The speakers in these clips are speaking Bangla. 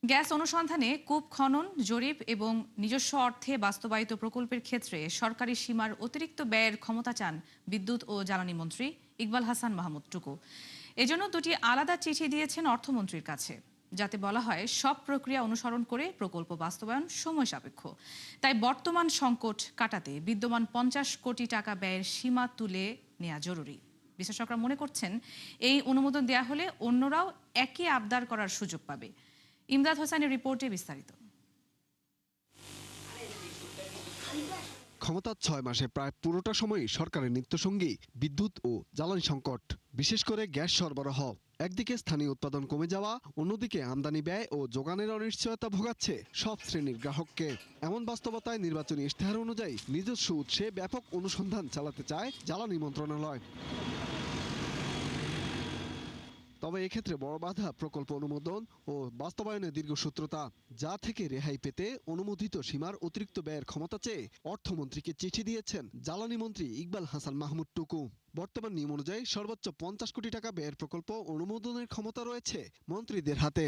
গ্যাস অনুসন্ধানে কূপ খনন, জরিপ এবং নিজস্ব অর্থে বাস্তবায়িত প্রকল্পের ক্ষেত্রে সরকারি সীমার অতিরিক্ত ব্যয়ের ক্ষমতা চান বিদ্যুৎ ও জ্বালানি মন্ত্রী ইকবাল হাসান মাহমুদ টুকু। এজন্য দুটি আলাদা চিঠি দিয়েছেন অর্থমন্ত্রীর কাছে, যাতে বলা হয় সব প্রক্রিয়া অনুসরণ করে প্রকল্প বাস্তবায়ন সময় সাপেক্ষ। তাই বর্তমান সংকট কাটাতে বিদ্যমান 50 কোটি টাকা ব্যয়ের সীমা তুলে নেওয়া জরুরি। বিশ্লেষকরা মনে করছেন, এই অনুমোদন দেয়া হলে অন্যরাও একই আবদার করার সুযোগ পাবে। ইমদাদ হোসেনের রিপোর্টে বিস্তারিত। ক্ষমতার 6 মাসে প্রায় পুরোটা সময়ই সরকারের নিত্যসঙ্গী বিদ্যুৎ ও জ্বালানি সংকট, বিশেষ করে গ্যাস সরবরাহ। একদিকে স্থানীয় উৎপাদন কমে যাওয়া, অন্যদিকে আমদানি ব্যয় ও যোগানের অনিশ্চয়তা ভোগাচ্ছে সব শ্রেণীর গ্রাহককে। এমন বাস্তবতায় নির্বাচনী ইশতেহার অনুযায়ী নিজস্ব উৎসে ব্যাপক অনুসন্ধান চালাতে চায় জ্বালানি মন্ত্রণালয়। তবে এক্ষেত্রে বড় বাধা প্রকল্প অনুমোদন ও বাস্তবায়নের দীর্ঘসূত্রতা, যা থেকে রেহাই পেতে অনুমোদিত সীমার অতিরিক্ত ব্যয়ের ক্ষমতা চেয়ে অর্থমন্ত্রীকে চিঠি দিয়েছেন জ্বালানি মন্ত্রী ইকবাল হাসান মাহমুদ টুকু। বর্তমান নিয়ম অনুযায়ী সর্বোচ্চ 50 কোটি টাকা ব্যয়ের প্রকল্প অনুমোদনের ক্ষমতা রয়েছে মন্ত্রীদের হাতে।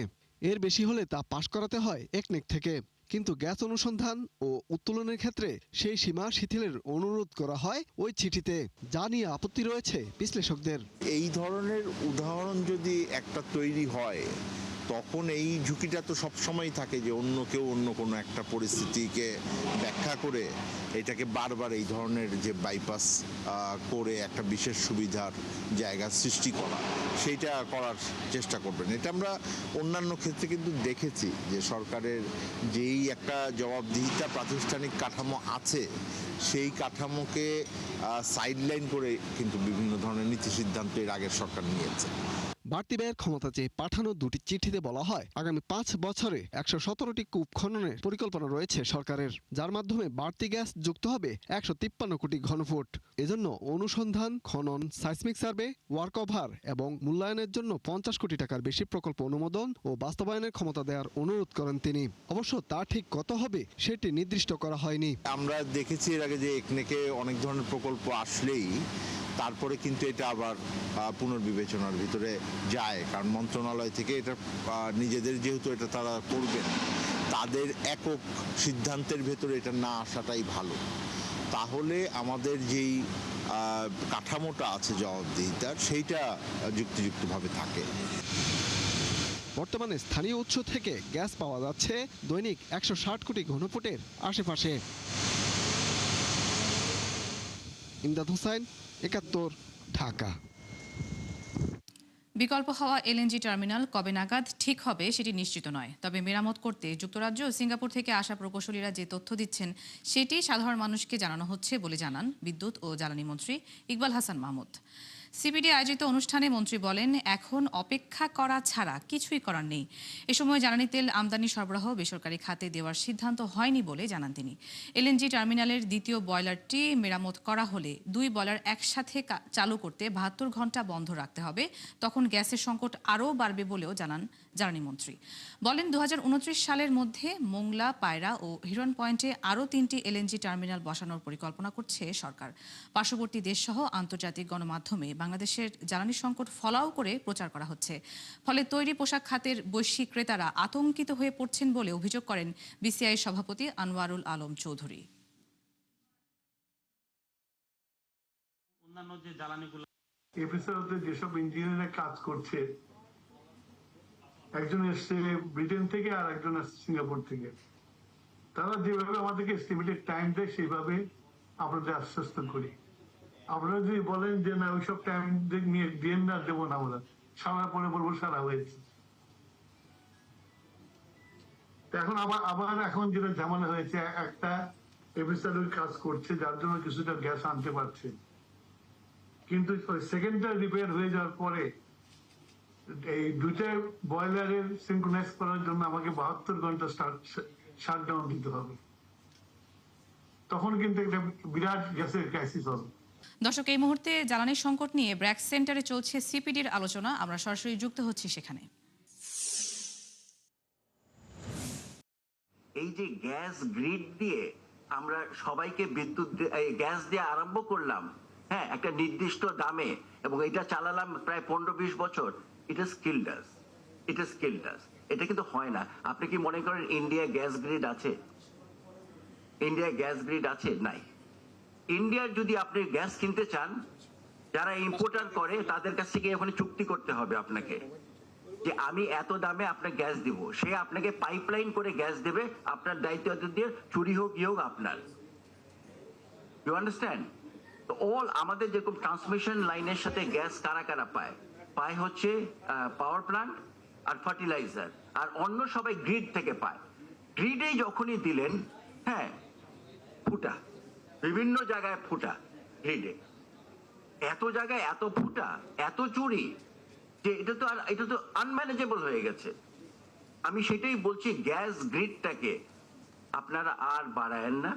এর বেশি হলে তা পাশ করাতে হয় একনেক থেকে। কিন্তু গ্যাস অনুসন্ধান ও উত্তোলনের ক্ষেত্রে সেই সীমা শিথিলের অনুরোধ করা হয় ওই চিঠিতে, যা নিয়ে আপত্তি রয়েছে বিশ্লেষকদের। এই ধরনের উদাহরণ যদি একটা তৈরি হয়, তখন এই ঝুঁকিটা তো সবসময় থাকে যে অন্য কেউ অন্য কোনো একটা পরিস্থিতিকে ব্যাখ্যা করে এটাকে বারবার এই ধরনের যে বাইপাস করে একটা বিশেষ সুবিধার জায়গা সৃষ্টি করা, সেইটা করার চেষ্টা করবেন। এটা আমরা অন্যান্য ক্ষেত্রে কিন্তু দেখেছি যে সরকারের যেই একটা জবাবদিহিতা প্রাতিষ্ঠানিক কাঠামো আছে, সেই কাঠামোকে সাইডলাইন করে কিন্তু বিভিন্ন ধরনের নীতি সিদ্ধান্ত এর আগের সরকার নিয়েছে। বাড়তি ব্যয়ের ক্ষমতা চেয়ে পাঠানো দুটি চিঠিতে বলা হয় আগামী 5 বছরে 117টি কূপ খননের পরিকল্পনা রয়েছে সরকারের, যার মাধ্যমে বাড়তি গ্যাস যুক্ত হবে 153 কোটি ঘনফুট। এজন্য অনুসন্ধান, খনন, সাইসমিক সার্ভে, ওয়ার্ক ওভার এবং মূল্যায়নের জন্য 50 কোটি টাকার বেশি প্রকল্প অনুমোদন ও বাস্তবায়নের ক্ষমতা দেওয়ার অনুরোধ করেন তিনি। অবশ্য তা ঠিক কত হবে সেটি নির্দিষ্ট করা হয়নি। আমরা দেখেছি এর আগে যে একনেকে অনেক ধরনের প্রকল্প আসলেই তারপরে কিন্তু এটা আবার পুনর্বিবেচনার ভিতরে যায়, কারণ মন্ত্রণালয় থেকে এটা নিজেদের যেহেতু এটা তারা করবেন, তাদের একক সিদ্ধান্তের ভেতরে এটা না আসাটাই ভালো। তাহলে আমাদের যেই কাঠামোটা আছে জবাবদিহিতার, সেইটা যুক্তিযুক্তভাবে থাকে। বর্তমানে স্থানীয় উৎস থেকে গ্যাস পাওয়া যাচ্ছে দৈনিক 160 কোটি ঘনফুটের আশেপাশে। ইমদাদ হোসেন, 71, ঢাকা। বিকল্প হওয়া এলএনজি টার্মিনাল কবে নাগাদ ঠিক হবে সেটি নিশ্চিত নয়। তবে মেরামত করতে যুক্তরাজ্য ও সিঙ্গাপুর থেকে আসা প্রকৌশলীরা যে তথ্য দিচ্ছেন, সেটি সাধারণ মানুষকে জানানো হচ্ছে বলে জানান বিদ্যুৎ ও জ্বালানি মন্ত্রী ইকবাল হাসান মাহমুদ। সিপিডি আয়োজিত অনুষ্ঠানে মন্ত্রী বলেন, এখন অপেক্ষা করা ছাড়া কিছুই করার নেই। এ সময় জ্বালানি তেল আমদানি সরবরাহ বেসরকারি খাতে দেওয়ার সিদ্ধান্ত হয়নি বলে জানান তিনি। এলএনজি টার্মিনালের দ্বিতীয় বয়লারটি মেরামত করা হলে 2 বয়লার একসাথে চালু করতে 72 ঘন্টা বন্ধ রাখতে হবে। তখন গ্যাসের সংকট আরও বাড়বে বলেও জানান জ্বালানি মন্ত্রী। বলেন, 2029 সালের মধ্যে মোংলা, পায়রা ও হিরন পয়েন্টে আরও 3টি এলএনজি টার্মিনাল বসানোর পরিকল্পনা করছে সরকার। পার্শ্ববর্তী দেশসহ আন্তর্জাতিক গণমাধ্যমে বাংলাদেশের জ্বালানি সংকট ফলাও করে প্রচার করা হচ্ছে। ফলে তৈরি পোশাক খাতের বৈশ্বিক ক্রেতারা আতঙ্কিত হয়ে পড়ছেন বলে অভিযোগ করেন বিসিআই সভাপতি আনোয়ারুল আলম চৌধুরী। অন্যান্য যে জ্বালানিগুলো এফএসএলতে যেসব ইঞ্জিনিয়াররা কাজ করছে, একজন এসছে ব্রিটেন থেকে আর একজন আসছে সিঙ্গাপুর থেকে, তারা যেভাবে আমাদেরকে এস্টিমেটেড টাইম দেয় সেইভাবে আপনাদের আশ্বস্ত করি। আপনারা যদি বলেন যে না ওইসব টাইম নিয়ে দিয়ে না, দেবো না, আমরা সারা পরে বলবো সারা হয়েছে। এখন আবার এখন যেটা ঝামেলা হয়েছে, একটা এফএসএল কাজ করছে যার জন্য কিছুটা গ্যাস আনতে পারছে, কিন্তু সেকেন্ডটা রিপেয়ার হয়ে যাওয়ার পরে এই দুইটা বয়লারের সিনক্রোনাইজ করার জন্য আমাকে 72 ঘন্টা শাটডাউন দিতে হবে। তখন কিন্তু একটা বিরাট গ্যাসের ক্রাইসিস হবে। দর্শক, এই মুহূর্তে জ্বালানি সংকট নিয়ে ব্র্যাক সেন্টারে চলছে সিপিডির আলোচনা। আমরা সরাসরি যুক্ত হচ্ছি সেখানে। এই যে গ্যাস গ্রিড দিয়ে আমরা সবাইকে বিদ্যুৎ গ্যাস দিয়ে আরম্ভ করলাম, হ্যাঁ, একটা নির্দিষ্ট দামে, এবং এটা চালালাম প্রায় 15-20 বছর, এটা স্কিলড আস। এটা কিন্তু হয় না। আপনি কি মনে করেন ইন্ডিয়া গ্যাস গ্রিড আছে? ইন্ডিয়া গ্যাস গ্রিড আছে? নাই। ইন্ডিয়ার যদি আপনি গ্যাস কিনতে চান, যারা ইম্পোর্টার করে তাদের কাছ থেকে ওখানে চুক্তি করতে হবে আপনাকে, যে আমি এত দামে আপনার গ্যাস দিব। সে আপনাকে পাইপলাইন করে গ্যাস দেবে, আপনার দায়িত্ব দিয়ে চুরি হোক কি হোক আপনার। You understand? তো অল আমাদের যেরকম ট্রান্সমিশন লাইনের সাথে গ্যাস কারা কারা পায়, পায় হচ্ছে পাওয়ার প্ল্যান্ট আর ফার্টিলাইজার, আর অন্য সবাই গ্রিড থেকে পায়। গ্রিডে যখনই দিলেন, হ্যাঁ, ফুটা, বিভিন্ন জায়গায় ফুটা, গ্রিডে এত জায়গায় এত ফুটা, এত চুরি, যে এটা তো আনম্যানেজেবল হয়ে গেছে। আমি সেটাই বলছি, গ্যাস গ্রিডটাকে আপনারা আর বাড়ায়েন না,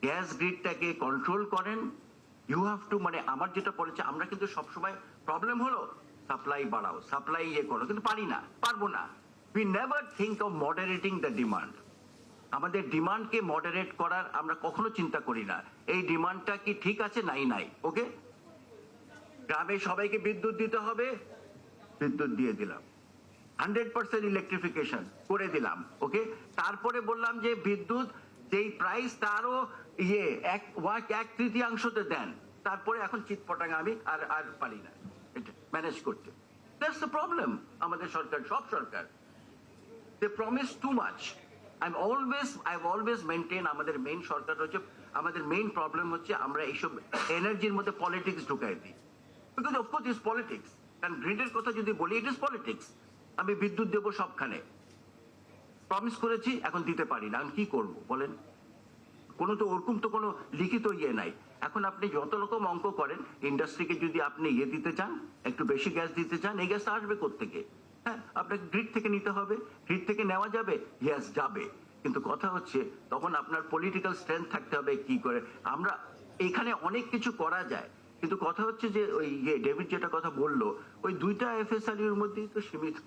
গ্যাস গ্রিডটাকে কন্ট্রোল করেন। ইউ হ্যাভ টু, মানে আমার যেটা পড়েছে, আমরা কিন্তু সবসময় প্রবলেম হলো সাপ্লাই বাড়াও, সাপ্লাই করো, কিন্তু পারবো না। We never think of moderating the demand. আমাদের ডিমান্ডকে মডারেট করার আমরা কখনো চিন্তা করি না। এই ডিমান্ডটা কি ঠিক আছে? নাই। ওকে, গ্রামে সবাইকে বিদ্যুৎ দিতে হবে, বিদ্যুৎ দিয়ে দিলাম, 100% ইলেকট্রিফিকেশন করে দিলাম। ওকে, তারপরে বললাম যে বিদ্যুৎ যেই প্রাইস তারও এক তৃতীয়াংশতে দেন। তারপরে এখন চিৎপটাং আমি আর পারি না এটা ম্যানেজ করতে। That's the problem. আমাদের সরকার, সব সরকার, they promise too much. I've always maintained আমাদের মেইন সরকার হচ্ছে, আমাদের মেইন প্রবলেম হচ্ছে আমরা এইসব এনার্জির মধ্যে পলিটিক্স ঢুকাই দিই। Because of course is politics. কারণ গ্রিডের কথা যদি বলি, ইট ইজ পলিটিক্স। আমি বিদ্যুৎ দেবো সবখানে, প্রমিস করেছি, এখন দিতে পারি না, আমি কি করবো বলেন? কোনো তো ওরকম তো কোনো লিখিত নাই। এখন আপনি যত রকম অঙ্ক করেন, ইন্ডাস্ট্রিকে যদি আপনি দিতে চান, একটু বেশি গ্যাস দিতে চান, এই গ্যাসটা আসবে কোত্থেকে? হ্যাঁ, আপনাকে গ্রিড থেকে নিতে হবে। গ্রিড থেকে নেওয়া যাবে, গ্যাস যাবে, কিন্তু কথা হচ্ছে তখন আপনার পলিটিক্যাল স্ট্রেংথ থাকতে হবে। কি করে আমরা এখানে অনেক কিছু করা যায়, কিন্তু কথা হচ্ছে যে ওই ডেভিড যেটা কথা বললো, ওই 2টা FSRUর মধ্যেই তো সীমিত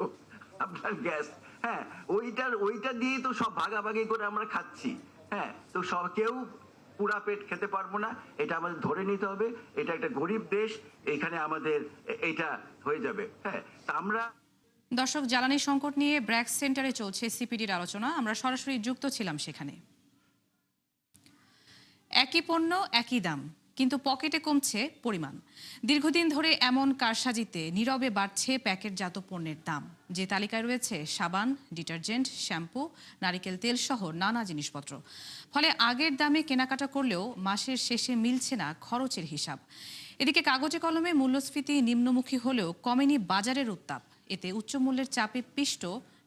আপনার গ্যাস। হ্যাঁ, ওইটা দিয়েই তো সব ভাগাভাগি করে আমরা খাচ্ছি। হ্যাঁ, তো কেউ পুরা পেট খেতে পারবো না, এটা আমাদের ধরে নিতে হবে। এটা একটা গরিব দেশ, এখানে আমাদের এটা হয়ে যাবে। হ্যাঁ, তা আমরা দর্শক, জ্বালানি সংকট নিয়ে ব্র্যাক সেন্টারে চলছে সিপিডির আলোচনা। আমরা সরাসরি যুক্ত ছিলাম সেখানে। একই পণ্য একই দাম, কিন্তু পকেটে কমছে পরিমাণ। দীর্ঘদিন ধরে এমন কারসাজিতে নীরবে বাড়ছে প্যাকেটজাত পণ্যের দাম। যে তালিকায় রয়েছে সাবান, ডিটারজেন্ট, শ্যাম্পু, নারিকেল তেল সহ নানা জিনিসপত্র। ফলে আগের দামে কেনাকাটা করলেও মাসের শেষে মিলছে না খরচের হিসাব। এদিকে কাগজে কলমে মূল্যস্ফীতি নিম্নমুখী হলেও কমেনি বাজারের উত্তাপ। এতে উচ্চ মূল্যের চাপে পিষ্ট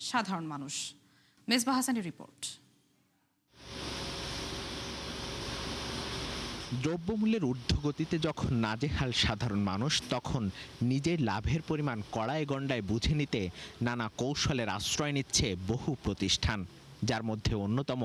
সাধারণ মানুষ। মেজবা হাসানের রিপোর্ট। দ্রব্যমূল্যের ঊর্ধ্বগতিতে যখন নাজেহাল সাধারণ মানুষ, তখন নিজের লাভের পরিমাণ কড়ায় গণ্ডায় বুঝে নিতে নানা কৌশলের আশ্রয় নিচ্ছে বহু প্রতিষ্ঠান, যার মধ্যে অন্যতম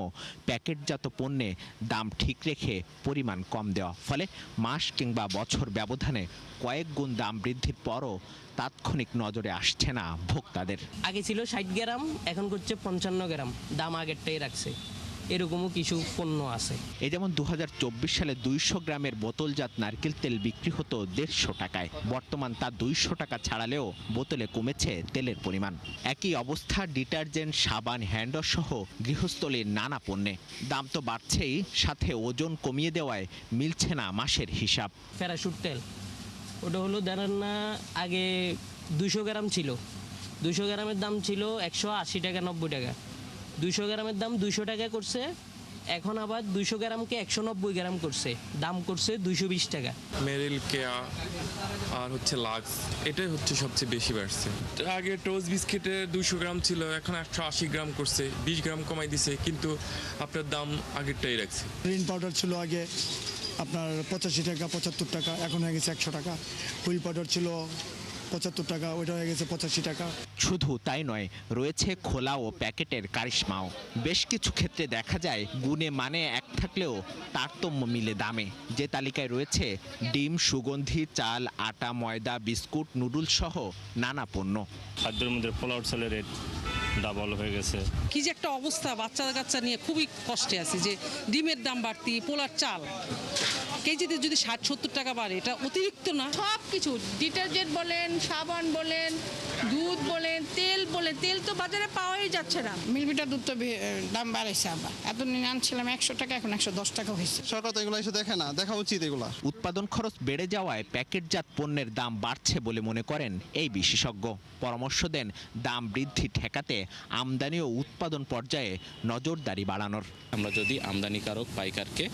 প্যাকেটজাত পণ্যে দাম ঠিক রেখে পরিমাণ কম দেওয়া। ফলে মাস কিংবা বছর ব্যবধানে কয়েক গুণ দাম বৃদ্ধির পরও তাৎক্ষণিক নজরে আসছে না ভোক্তাদের। আগে ছিল 60 গ্রাম, এখন করছে 55 গ্রাম, দাম আগেরটাই রাখছে। এরকমও কিছু পণ্য আছে। এই যেমন 2024 সালে 200 গ্রামের বোতলজাত নারকেল তেল বিক্রি হতো 150 টাকায়। বর্তমান তা 200 টাকা ছাড়ালেও বোতলে কমেছে তেলের পরিমাণ। একই অবস্থা ডিটারজেন্ট, সাবান, হ্যান্ডওয়াশ সহ গৃহস্থলীর নানা পণ্যে। দাম তো বাড়ছেই, সাথে ওজন কমিয়ে দেওয়ায় মিলছে না মাসের হিসাব। প্যারাশুট তেল, ওটা হলো ধরেন না, আগে 200 গ্রাম ছিল, 200 গ্রামের দাম ছিল 180 টাকা 90 টাকা। 200 গ্রামের দাম 200 টাকা করছে, এখন আবার 200 গ্রামকে 190 গ্রাম করছে, দাম করছে 220 টাকা। মেরিল, কেয়া আর হচ্ছে লাক্স, এটাই হচ্ছে সবচেয়ে বেশি বাড়ছে। আগে টোস্ট বিস্কিটে 200 গ্রাম ছিল, এখন 180 গ্রাম করছে, 20 গ্রাম কমাই দিছে, কিন্তু আপনার দাম আগেরটাই রাখছে। রিন পাউডার ছিল আগে আপনার 85 টাকা 75 টাকা, এখন হয়ে গেছে 100 টাকা। হুইল পাউডার ছিল 75 টাকা, ওইটা হয়ে গেছে 85 টাকা। শুধু তাই নয়, রয়েছে খোলা ও প্যাকেটের কারিশমাও। বেশ কিছু ক্ষেত্রে দেখা যায় গুণে মানে এক থাকলেও তারতম্য মিলে দামে। যে তালিকায় রয়েছে ডিম, সুগন্ধি, চাল, আটা, ময়দা, বিস্কুট, নুডলস সহ নানা পণ্য। খাদ্যের মধ্যে পোলাও চালের রেট ডাবল হয়ে গেছে। কি যে একটা অবস্থা, বাচ্চা কাচ্চা নিয়ে খুবই কষ্টে আছে। যে ডিমের দাম বাড়তি, পোলার চাল কেজিতে যদি 60-70 টাকা বাড়ে, এটা অতিরিক্ত না? সব কিছু, ডিটারজেন্ট বলেন, সাবান বলেন, দুধ বলেন, তেল তো বাজারে পাওয়াই যাচ্ছে না। মিলবিটার দুধ তো দাম বাড়াইছে আবার। এতদিন আনছিলাম 100 টাকা, এখন 110 টাকা হয়েছে। সরকার তো এগুলো এসে দেখে না, দেখা উচিত এগুলা। উৎপাদন খরচ বেড়ে যাওয়ায় প্যাকেটজাত পণ্যের দাম বাড়ছে বলে মনে করেন এই বিশেষজ্ঞ। পরামর্শ দেন দাম বৃদ্ধি ঠেকাতে আমদানি ও উৎপাদন পর্যায়ে নজরদারি বাড়ানোর। আমরা যদি আমদানিকারক পাইকারকে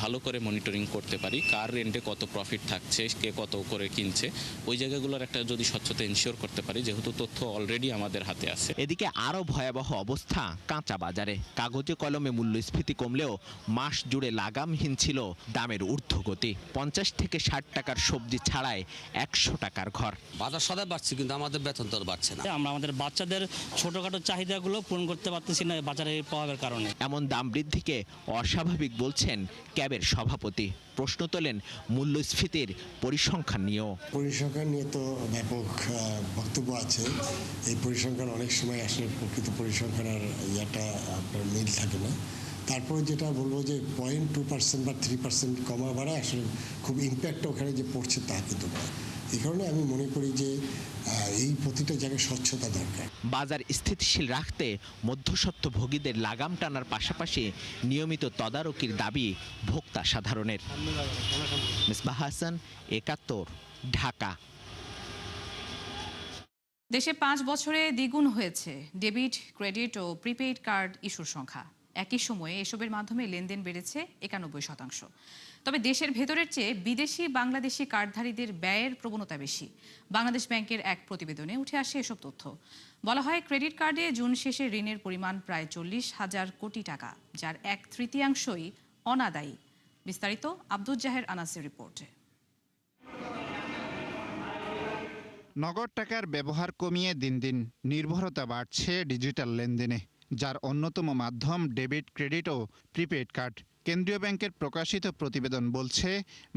ভালো করে মনিটরিং করতে পারি, কার রেন্টে কত প্রফিট থাকছে, কে কত করে কিনছে, ওই জায়গাগুলোর একটা যদি স্বচ্ছতা এনশিওর করতে পারি, যেহেতু তথ্য অলরেডি আমাদের হাতে আছে। এদিকে আরও ভয়াবহ অবস্থা কাঁচা বাজারে। কাগজে কলমে মূল্যস্ফীতি কমলেও মাস জুড়ে লাগামহীন ছিল দামের ঊর্ধ্বগতি। 50 থেকে 60 টাকার সবজি ছাড়াই 100 টাকার ঘর। বাজার সদাই বাড়ছে, কিন্তু আমাদের বেতন তো বাড়ছে না। আমরা আমাদের বাচ্চাদের ছোটখাটো চাহিদাগুলো পূরণ করতে পারতেছি না বাজারে প্রভাবের কারণে। এমন দাম বৃদ্ধিকে অস্বাভাবিক বলছেন ক্যাবের সভাপতি। প্রশ্ন তোলেন মূল্যস্ফীতির পরিসংখ্যান নিয়েও। পরিসংখ্যান নিয়ে তো ব্যাপক বক্তব্য আছে। এই পরিসংখ্যান অনেক সময় আসলে প্রকৃত পরিসংখ্যানের ইয়াটা আপনার মিল থাকে না। তারপরে যেটা বলবো যে 0.2% বা 3% কমা বাড়ায় আসলে খুব ইম্প্যাক্ট ওখানে যে পড়ছে তা কিন্তু না। এই কারণে আমি মনে করি যে এই প্রতিটা জায়গায় স্বচ্ছতা দরকার। বাজার স্থিতিশীল রাখতে মধ্যস্বত্বভোগীদের লাগাম টানার পাশাপাশি নিয়মিত তদারকির দাবি ভোক্তা সাধারণের। মিসবাহ হাসান, 71, ঢাকা। দেশে 5 বছরে দ্বিগুণ হয়েছে ডেবিট, ক্রেডিট ও প্রিপেইড কার্ড ইস্যুর সংখ্যা। একই সময়ে এসবের মাধ্যমে লেনদেন বেড়েছে 91%। তবে দেশের ভেতরের চেয়ে বিদেশি বাংলাদেশি কার্ডধারীদের ব্যয়ের প্রবণতা বেশি। বাংলাদেশ ব্যাংকের এক প্রতিবেদনে উঠে আসে এসব তথ্য। বলা হয়, ক্রেডিট কার্ডে জুন শেষে ঋণের পরিমাণ প্রায় 40,000 কোটি টাকা, যার 1/3 অনাদায়ী। বিস্তারিত আব্দুজ্জাহের আনাসের রিপোর্টে। নগদ টাকার ব্যবহার কমিয়ে দিন দিন নির্ভরতা বাড়ছে ডিজিটাল লেনদেনে, যার অন্যতম মাধ্যম ডেবিট, ক্রেডিট ও প্রিপেড কার্ড। কেন্দ্রীয় ব্যাংকের প্রকাশিত প্রতিবেদন বলছে,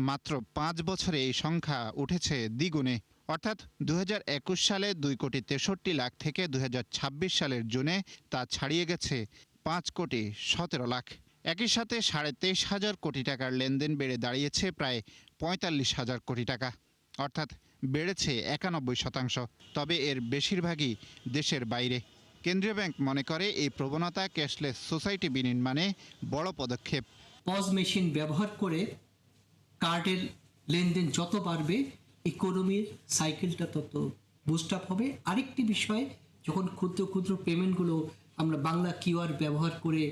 মাত্র 5 বছরে এই সংখ্যা উঠেছে দ্বিগুণে। অর্থাৎ 2021 সালে 2,63 লাখ থেকে 2026 সালের জুনে তা ছাড়িয়ে গেছে 5,17,00,000। একই সাথে 23,500 কোটি টাকার লেনদেন বেড়ে দাঁড়িয়েছে প্রায় 45,000 কোটি টাকা, অর্থাৎ বেড়েছে 91%। তবে এর বেশিরভাগই দেশের বাইরে। কেন্দ্রীয় ব্যাংক মনে করে এই প্রবণতা ক্যাশলেস সোসাইটি বিনির্মাণে বড় পদক্ষেপ। পজ মেশিন ব্যবহার করে কার্ডের লেনদেন যত বাড়বে, ইকোনমির সাইকেলটা তত বুস্ট আপ হবে। আরেকটি বিষয়, যখন ক্ষুদ্র ক্ষুদ্র পেমেন্টগুলো আমরা বাংলা কিউআর ব্যবহার করে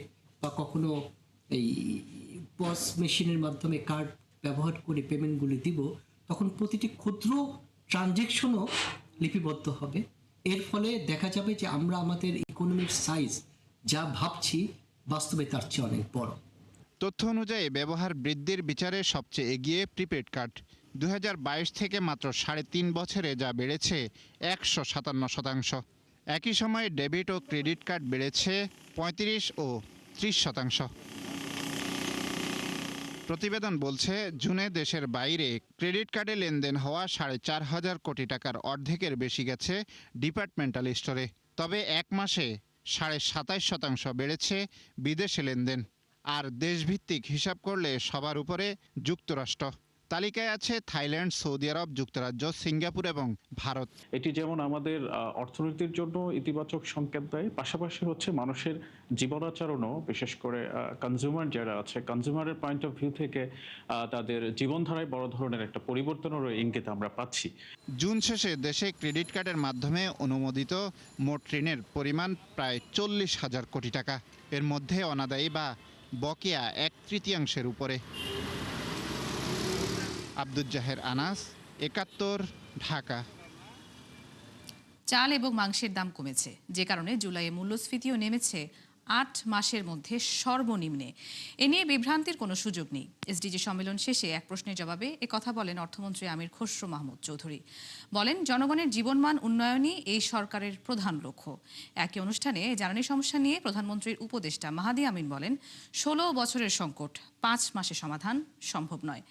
বা কখনো এই পজ মেশিনের মাধ্যমে কার্ড ব্যবহার করে পেমেন্টগুলি দিব, তখন প্রতিটি ক্ষুদ্র ট্রানজ্যাকশনও লিপিবদ্ধ হবে। এর ফলে দেখা যাবে যে আমরা আমাদের ইকোনমির সাইজ যা ভাবছি বাস্তবে তার চেয়ে অনেক বড়। তথ্য অনুযায়ী ব্যবহার বৃদ্ধির বিচারে সবচেয়ে এগিয়ে প্রিপেড কার্ড। 2022 থেকে মাত্র 3.5 বছরে যা বেড়েছে 157%। একই সময়ে ডেবিট ও ক্রেডিট কার্ড বেড়েছে 35 ও 30%। প্রতিবেদন বলছে, জুনে দেশের বাইরে ক্রেডিট কার্ডে লেনদেন হওয়া 4,500 কোটি টাকার অর্ধেকের বেশি গেছে ডিপার্টমেন্টাল স্টোরে। তবে এক মাসে 27.5% বেড়েছে বিদেশে লেনদেন। আর দেশভিত্তিক হিসাব করলে সবার উপরে যুক্তরাষ্ট্র। তালিকায় আছে থাইল্যান্ড, সৌদি আরব, যুক্তরাজ্য, সিঙ্গাপুর এবং ভারত। এটি যেমন আমাদের অর্থনীতির জন্য ইতিবাচক সংকেত দেয়, পাশাপাশি হচ্ছে মানুষের জীবনাচরণও, বিশেষ করে কনজিউমার যারা আছে, কনজিউমারের পয়েন্ট অফ ভিউ থেকে তাদের জীবনধারায় বড় ধরনের একটা পরিবর্তনের ইঙ্গিত আমরা পাচ্ছি। জুন শেষে দেশে ক্রেডিট কার্ডের মাধ্যমে অনুমোদিত মোট ঋণের পরিমাণ প্রায় 40,000 কোটি টাকা। এর মধ্যে অনাদায়ী বা বকেয়া 1/3 উপরে। আব্দুজ্জাহের আনাস, 71, ঢাকা। চাল এবং মাংসের দাম কমেছে, যে কারণে জুলাইয়ে মূল্যস্ফীতিও নেমেছে 8 মাসের মধ্যে সর্বনিম্নে। এ নিয়ে বিভ্রান্তির কোনো সুযোগ নেই। এসডিজি সম্মেলন শেষে এক প্রশ্নের জবাবে একথা বলেন অর্থমন্ত্রী আমির খসরু মাহমুদ চৌধুরী। বলেন, জনগণের জীবনমান উন্নয়নই এই সরকারের প্রধান লক্ষ্য। একই অনুষ্ঠানে জ্বালানি সমস্যা নিয়ে প্রধানমন্ত্রীর উপদেষ্টা মাহাদি আমিন বলেন, 16 বছরের সংকট 5 মাসে সমাধান সম্ভব নয়।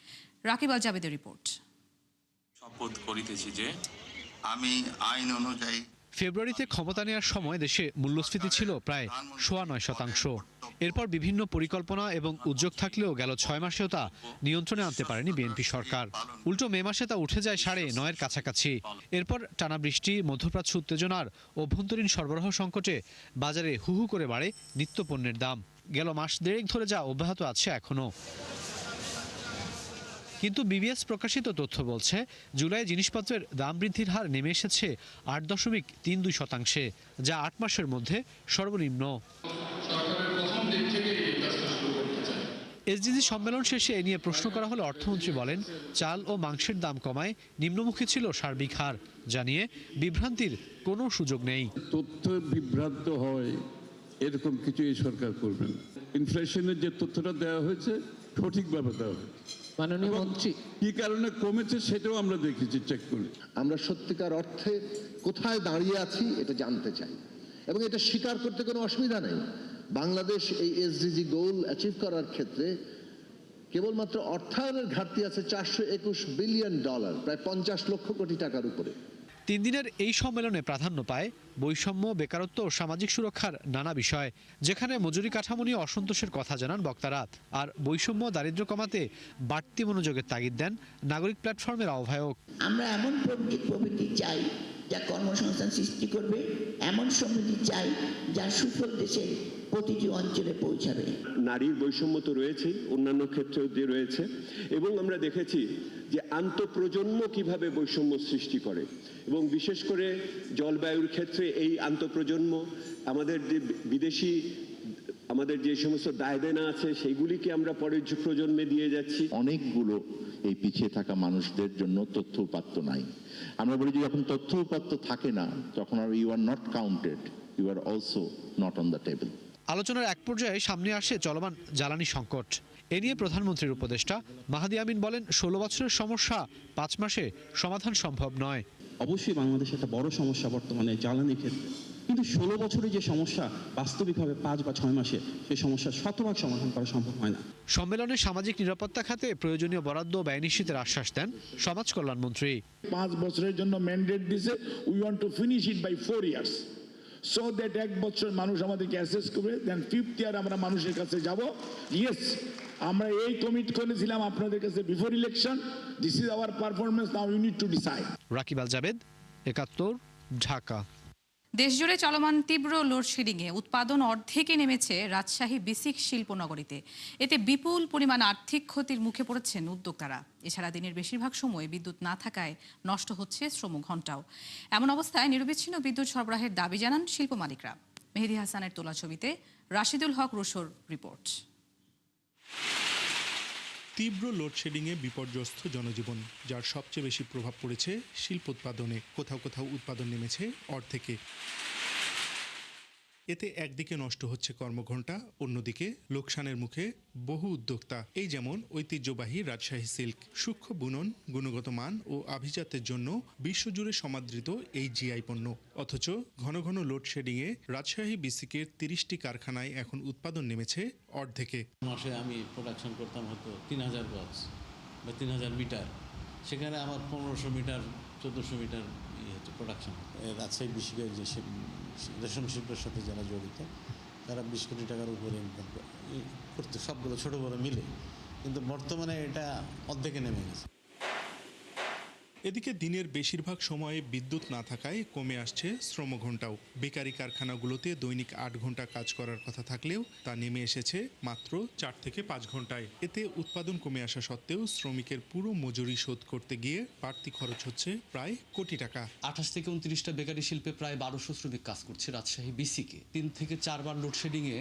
রাকিব আল জাবেদের রিপোর্ট। শপথ করিতেছি যে আমি আইন অনুযায়ী ফেব্রুয়ারিতে ক্ষমতা নেওয়ার সময় দেশে মূল্যস্ফীতি ছিল প্রায় ৯.৯%। এরপর বিভিন্ন পরিকল্পনা এবং উদ্যোগ থাকলেও গেল ৬ মাসেও তা নিয়ন্ত্রণে আনতে পারেনি বিএনপি সরকার। উল্টো মে মাসে তা উঠে যায় ৯.৫-এর কাছাকাছি। এরপর টানা বৃষ্টি, মধ্যপ্রাচ্য উত্তেজনার অভ্যন্তরীণ সরবরাহ সংকটে বাজারে হু হু করে বাড়ে নিত্যপণ্যের দাম। গেল মাস দেড়েক ধরে যা অব্যাহত আছে এখনো। কিন্তু বিবিএস প্রকাশিত তথ্য বলছে জুলাই জিনিসপত্রের দাম বৃদ্ধির হার নেমে এসেছে ৮.৩২%, যা ৮ মাসের মধ্যে সর্বনিম্ন। এসডিজি সম্মেলন শেষে এ নিয়ে প্রশ্ন করা হলে অর্থমন্ত্রী বলেন, চাল ও মাংসের দাম কমায় নিম্নমুখী ছিল সার্বিক হার, জানিয়ে বিভ্রান্তির কোনো সুযোগ নেই। তথ্য বিভ্রান্ত হয় এরকম কিছু এই সরকার করবে না। ইনফ্লেশনের যে তথ্যটা দেওয়া হয়েছে সঠিকভাবে দেওয়া হয়েছে। মাননীয় মন্ত্রী, কি কারণে কমেছে সেটাও আমরা দেখেছি, চেক করে। আমরা সত্যিকার অর্থে কোথায় দাঁড়িয়ে আছি এটা জানতে চাই এবং এটা স্বীকার করতে কোনো অসুবিধা নেই। বাংলাদেশ এই এসডিজি গোল অ্যাচিভ করার ক্ষেত্রে কেবলমাত্র অর্থায়নের ঘাটতি আছে $421 বিলিয়ন, প্রায় 50 লক্ষ কোটি টাকার উপরে। 3 দিনের এই সম্মেলনে প্রাধান্য পায় বৈষম্য, বেকারত্ব ও সামাজিক সুরক্ষার নানা বিষয়, যেখানে মজুরি কাঠামো নিয়ে অসন্তোষের কথা জানান বক্তারা। আর বৈষম্য, দারিদ্র্য কমাতে বাড়তি মনোযোগের তাগিদ দেন নাগরিক প্ল্যাটফর্মের আহ্বায়ক। আমরা এমন প্রবৃদ্ধি চাই যা কর্মসংস্থান সৃষ্টি করবে, এমন সমৃদ্ধি চাই যার সুফল দেশের প্রতিটি অঞ্চলে পৌঁছাবে। নারীর বৈষম্য তো রয়েছেই, অন্যান্য ক্ষেত্রেও যে রয়েছে, এবং আমরা দেখেছি যে আন্তঃপ্রজন্ম কিভাবে বৈষম্য সৃষ্টি করে, এবং বিশেষ করে জলবায়ুর ক্ষেত্রে এই আন্তঃপ্রজন্ম আমাদের যে বিদেশি আমাদের যে সমস্ত দায় দেনা আছে সেইগুলিকে আমরা পরের প্রজন্মে দিয়ে যাচ্ছি। অনেকগুলো এই পিছিয়ে থাকা মানুষদের জন্য তথ্য উপাত্ত নাই। আমরা বলি যে যখন তথ্য উপাত্ত থাকে না তখন আর you are not counted, you are also not on the table. আলোচনার এক পর্যায়ে সামনে আসে চলমান জ্বালানি সংকট। এ নিয়ে প্রধানমন্ত্রীর উপদেষ্টা মাহাদি আমিন বলেন, 16 বছরের সমস্যা 5 মাসে সমাধান সম্ভব নয়। অবশ্যই বাংলাদেশে একটা বড় সমস্যা বর্তমানে জ্বালানির ক্ষেত্রে, কিন্তু 16 বছরের যে সমস্যা বাস্তবিকভাবে 5 বা 6 মাসে সেই সমস্যা 100% সমাধান করা সম্ভব হয় না। সম্মেলনে সামাজিক নিরাপত্তা খাতে প্রয়োজনীয় বরাদ্দ ও ব্যয় নিশ্চিতের আশ্বাস দেন সমাজ কল্যাণমন্ত্রী। 5 বছরের জন্য ম্যান্ডেট দিয়েছে, we want to finish it by 4 years, so that 1 বছর মানুষ আমাদেরকে অ্যাসেস করবে, দেন 5th ইয়ার আমরা মানুষের কাছে যাব। ইয়েস, আমরা এই কমিট করেছিলাম আপনাদের কাছে before election, this is our performance, now you need to decide. Rakib Al Jabed, 71, Dhaka. দেশজুড়ে চলমান তীব্র লোডশেডিংয়ে উৎপাদন অর্ধেকে নেমেছে রাজশাহী বিসিক শিল্পনগরীতে। এতে বিপুল পরিমাণ আর্থিক ক্ষতির মুখে পড়েছেন উদ্যোক্তারা। এছাড়া দিনের বেশিরভাগ সময় বিদ্যুৎ না থাকায় নষ্ট হচ্ছে শ্রমঘণ্টাও। এমন অবস্থায় নিরবিচ্ছিন্ন বিদ্যুৎ সরবরাহের দাবি জানান শিল্প মালিকরা। মেহেদী হাসানের তোলা ছবিতে রাশিদুল হক রুশোর রিপোর্ট। তীব্র লোডশেডিংয়ে বিপর্যস্ত জনজীবন, যার সবচেয়ে বেশি প্রভাব পড়েছে শিল্প উৎপাদনে। কোথাও কোথাও উৎপাদন নেমেছে অর্ধেকে। এতে একদিকে নষ্ট হচ্ছে কর্মঘণ্টা, অন্যদিকে লোকসানের মুখে বহু উদ্যোক্তা। এই যেমন ঐতিহ্যবাহী রাজশাহী সিল্ক। সূক্ষ্ম বুনন, গুণগত মান ও আভিজাত্যের জন্য বিশ্বজুড়ে সমাদৃত এই জিআই পণ্য। অথচ ঘন ঘন লোডশেডিংয়ে রাজশাহী বিসিকের 30টি কারখানায় এখন উৎপাদন নেমেছে অর্ধেকে। মাসে আমি প্রোডাকশন করতাম হয়তো 3000 গজ বা 3000 মিটার, সেখানে আমার 1500 মিটার 1400 মিটার প্রোডাকশন। রাজশাহী বিসিকের যে রেশম শিল্পের সাথে যারা জড়িত তারা 20 কোটি টাকার উপরে ইনকাম করতে, সবগুলো ছোটো বড় মিলে, কিন্তু বর্তমানে এটা অর্ধেকে নেমে গেছে। এদিকে দিনের বেশিরভাগ সময়ে বিদ্যুৎ না থাকায় কমে আসছে শ্রমঘণ্টাও। বেকারি কারখানাগুলোতে দৈনিক 8 ঘন্টা কাজ করার কথা থাকলেও তা নেমে এসেছে মাত্র 4 থেকে 5 ঘন্টায়। এতে উৎপাদন কমে আসা সত্ত্বেও শ্রমিকের পুরো মজুরি শোধ করতে গিয়ে বাড়তি খরচ হচ্ছে প্রায় কোটি টাকা। 28 থেকে 29টা বেকারি শিল্পে প্রায় 1200 শ্রমিক কাজ করছে রাজশাহী বিসিকে। 3 থেকে 4 বার লোডশেডিংয়ে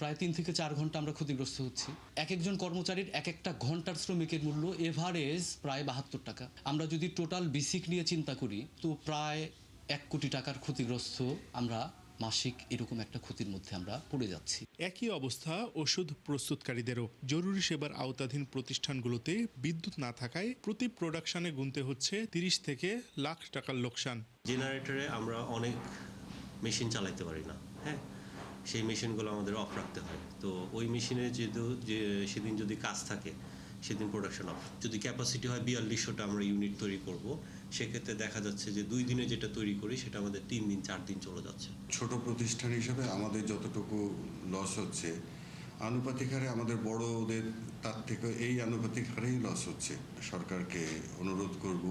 প্রায় 3 থেকে 4 ঘন্টা আমরা ক্ষতিগ্রস্ত হচ্ছি। এক একজন কর্মচারীর এক একটা ঘন্টার শ্রমিকের মূল্য এভারেজ প্রায় 72 টাকা। আমরা যদি টোটাল বিসিক নিয়ে চিন্তা করি তো প্রায় 1 কোটি টাকার ক্ষতিগ্রস্ত আমরা মাসিক, এরকম একটা ক্ষতির মধ্যে আমরা পড়ে যাচ্ছি। একই অবস্থা ওষুধ প্রস্তুতকারীদেরও। জরুরি সেবার আওতাধীন প্রতিষ্ঠানগুলোতে বিদ্যুৎ না থাকায় প্রতি প্রোডাকশনে গুনতে হচ্ছে 30 থেকে লাখ টাকার লোকসান। জেনারেটরে আমরা অনেক মেশিন চালাইতে পারি না, হ্যাঁ, সেই মেশিনগুলো আমাদের অফ রাখতে হয়। তো ওই মেশিনে সেদিন যদি কাজ থাকে সেদিন প্রোডাকশন অফ। যদি ক্যাপাসিটি হয় 4200টা আমরা ইউনিট তৈরি করব, সেক্ষেত্রে দেখা যাচ্ছে যে 2 দিনে যেটা তৈরি করি সেটা আমাদের 3 দিন 4 দিন চলে যাচ্ছে। ছোট প্রতিষ্ঠান হিসেবে আমাদের যতটুকু লস হচ্ছে আনুপাতিক হারে আমাদের বড় ওদের তার থেকে এই আনুপাতিক হারেই লস হচ্ছে। সরকারকে অনুরোধ করব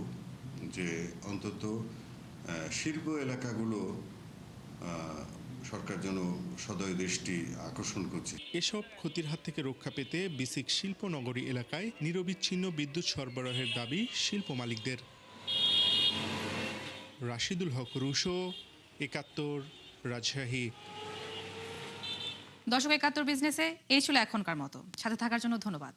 যে অন্তত শিল্প এলাকাগুলো সরকার যেন সদয় দৃষ্টি আকর্ষণ করছে। এসব ক্ষতির হাত থেকে রক্ষা পেতে বিসিক শিল্পনগরী এলাকায় নিরবিচ্ছিন্ন বিদ্যুৎ সরবরাহের দাবি শিল্প মালিকদের। রাশিদুল হক রুশো, ৭১, রাজশাহী। দর্শক ৭১ বিজনেসে এই ছিল এখনকার মতো। সাথে থাকার জন্য ধন্যবাদ।